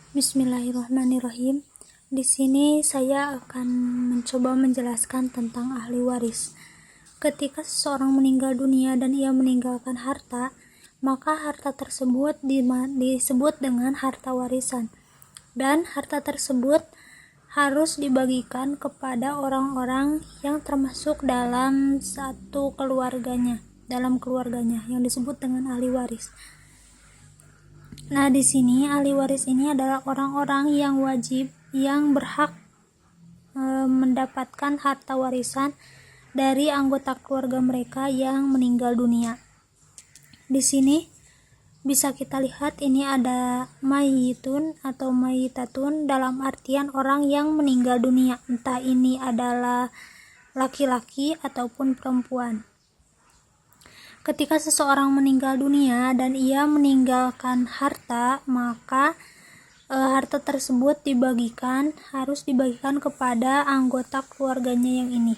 Bismillahirrahmanirrahim. Di sini saya akan mencoba menjelaskan tentang ahli waris. Ketika seseorang meninggal dunia dan ia meninggalkan harta, maka harta tersebut disebut dengan harta warisan. Dan harta tersebut harus dibagikan kepada orang-orang yang termasuk dalam keluarganya yang disebut dengan ahli waris. Nah, di sini ahli waris ini adalah orang-orang yang wajib, yang berhak mendapatkan harta warisan dari anggota keluarga mereka yang meninggal dunia. Di sini bisa kita lihat ini ada mayitun atau mayitatun dalam artian orang yang meninggal dunia, entah ini adalah laki-laki ataupun perempuan. Ketika seseorang meninggal dunia dan ia meninggalkan harta, maka harta tersebut harus dibagikan kepada anggota keluarganya yang ini.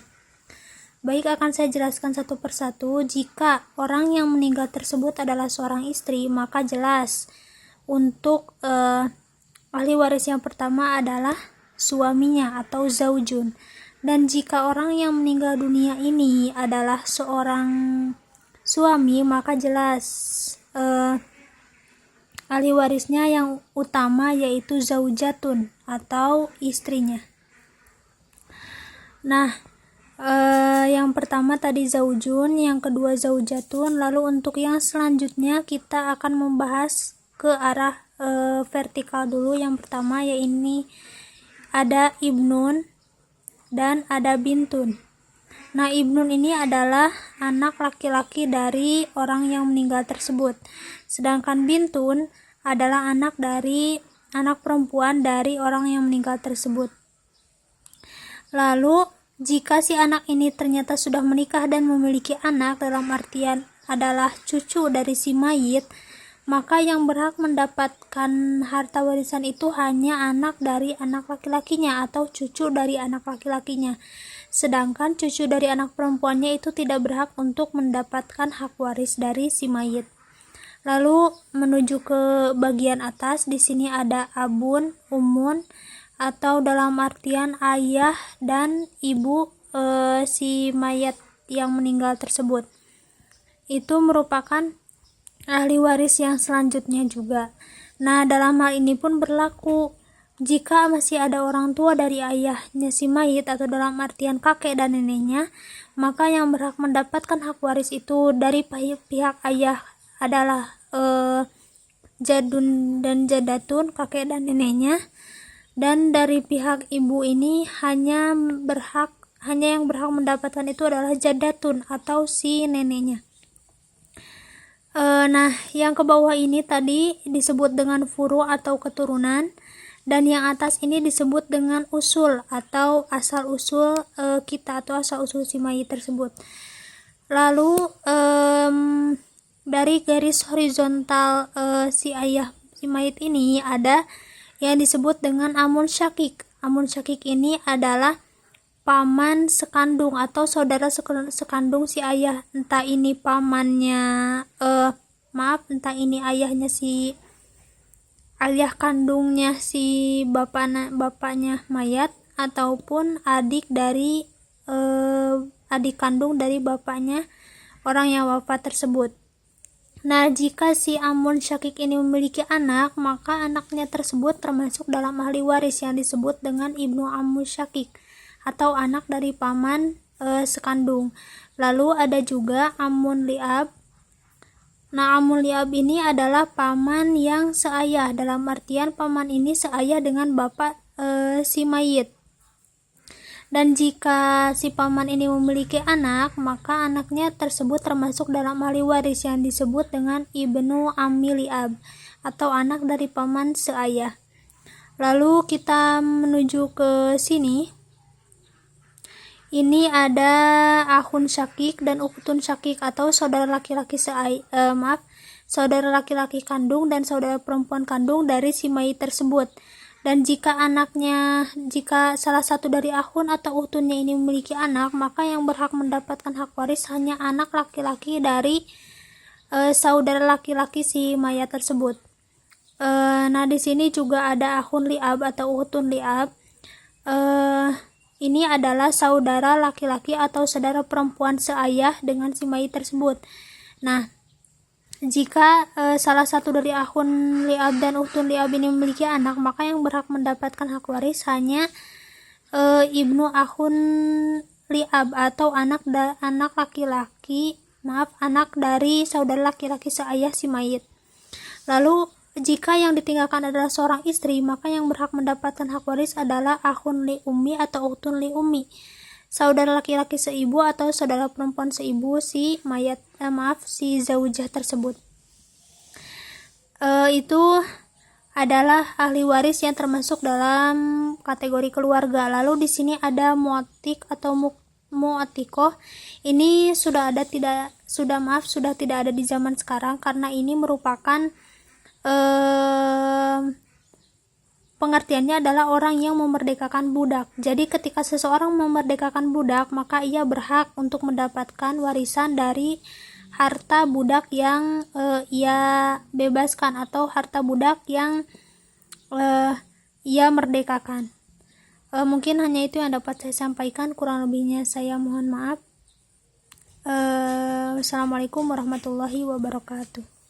Baik, akan saya jelaskan satu persatu. Jika orang yang meninggal tersebut adalah seorang istri, maka jelas untuk ahli waris yang pertama adalah suaminya atau zaujun. Dan jika orang yang meninggal dunia ini adalah seorang suami, maka jelas ahli warisnya yang utama yaitu zaujatun atau istrinya. Nah, yang pertama tadi zaujun, yang kedua zaujatun, lalu untuk yang selanjutnya kita akan membahas ke arah vertikal dulu. Yang pertama yaitu ada ibnun dan ada bintun. Nah, ibnun ini adalah anak laki-laki dari orang yang meninggal tersebut. Sedangkan bintun adalah anak perempuan dari orang yang meninggal tersebut. Lalu, jika si anak ini ternyata sudah menikah dan memiliki anak, dalam artian adalah cucu dari si mayit, maka yang berhak mendapatkan harta warisan itu hanya anak dari anak laki-lakinya atau cucu dari anak laki-lakinya. Sedangkan cucu dari anak perempuannya itu tidak berhak untuk mendapatkan hak waris dari si mayit. Lalu menuju ke bagian atas, di sini ada abun, umun, atau dalam artian ayah dan ibu si mayat yang meninggal tersebut. Itu merupakan ahli waris yang selanjutnya juga. Nah, dalam hal ini pun berlaku jika masih ada orang tua dari ayahnya si mayit atau dalam artian kakek dan neneknya, maka yang berhak mendapatkan hak waris itu dari pihak ayah adalah jadun dan jadatun, kakek dan neneknya, dan dari pihak ibu ini hanya yang berhak mendapatkan itu adalah jadatun atau si neneknya. Nah, yang ke bawah ini tadi disebut dengan furu atau keturunan, dan yang atas ini disebut dengan usul atau asal usul kita atau asal usul si mayit tersebut. Lalu dari garis horizontal si ayah si mayit ini ada yang disebut dengan amun syakik. Amun syakik ini adalah paman sekandung atau saudara sekandung si ayah, entah ini pamannya entah ini ayah kandungnya si bapaknya mayat ataupun adik kandung dari bapaknya orang yang wafat tersebut. Nah, jika si amun syakik ini memiliki anak, maka anaknya tersebut termasuk dalam ahli waris yang disebut dengan ibnu amun syakik atau anak dari paman sekandung. Lalu ada juga amun liab. Nah, amun liab ini adalah paman yang seayah, dalam artian paman ini seayah dengan bapak si mayit. Dan jika si paman ini memiliki anak, maka anaknya tersebut termasuk dalam ahli waris yang disebut dengan ibnu ammi liab atau anak dari paman seayah. Lalu kita menuju ke sini. Ini ada akhun syakik dan ukhtun syakik atau saudara laki-laki saudara laki-laki kandung dan saudara perempuan kandung dari si mayit tersebut. Dan jika salah satu dari akhun atau ukhtunnya ini memiliki anak, maka yang berhak mendapatkan hak waris hanya anak laki-laki dari saudara laki-laki si mayat tersebut. Nah, di sini juga ada akhun li'ab atau ukhtun li'ab. Ini adalah saudara laki-laki atau saudara perempuan seayah dengan si mayit tersebut. Nah, jika salah satu dari akhun li'ab dan ukhtun li'ab ini memiliki anak, maka yang berhak mendapatkan hak waris hanya ibnu akhun li'ab atau anak dari saudara laki-laki seayah si mayit. Lalu jika yang ditinggalkan adalah seorang istri, maka yang berhak mendapatkan hak waris adalah akhun li ummi atau ukhtun li ummi, saudara laki-laki seibu atau saudara perempuan seibu si zaujah tersebut. Itu adalah ahli waris yang termasuk dalam kategori keluarga. Lalu di sini ada mu'atik atau mu'atikoh. Ini sudah tidak ada di zaman sekarang, karena ini merupakan pengertiannya adalah orang yang memerdekakan budak. Jadi ketika seseorang memerdekakan budak, maka ia berhak untuk mendapatkan warisan dari harta budak yang ia bebaskan atau harta budak yang ia merdekakan. Mungkin hanya itu yang dapat saya sampaikan, kurang lebihnya saya mohon maaf. Wassalamualaikum warahmatullahi wabarakatuh.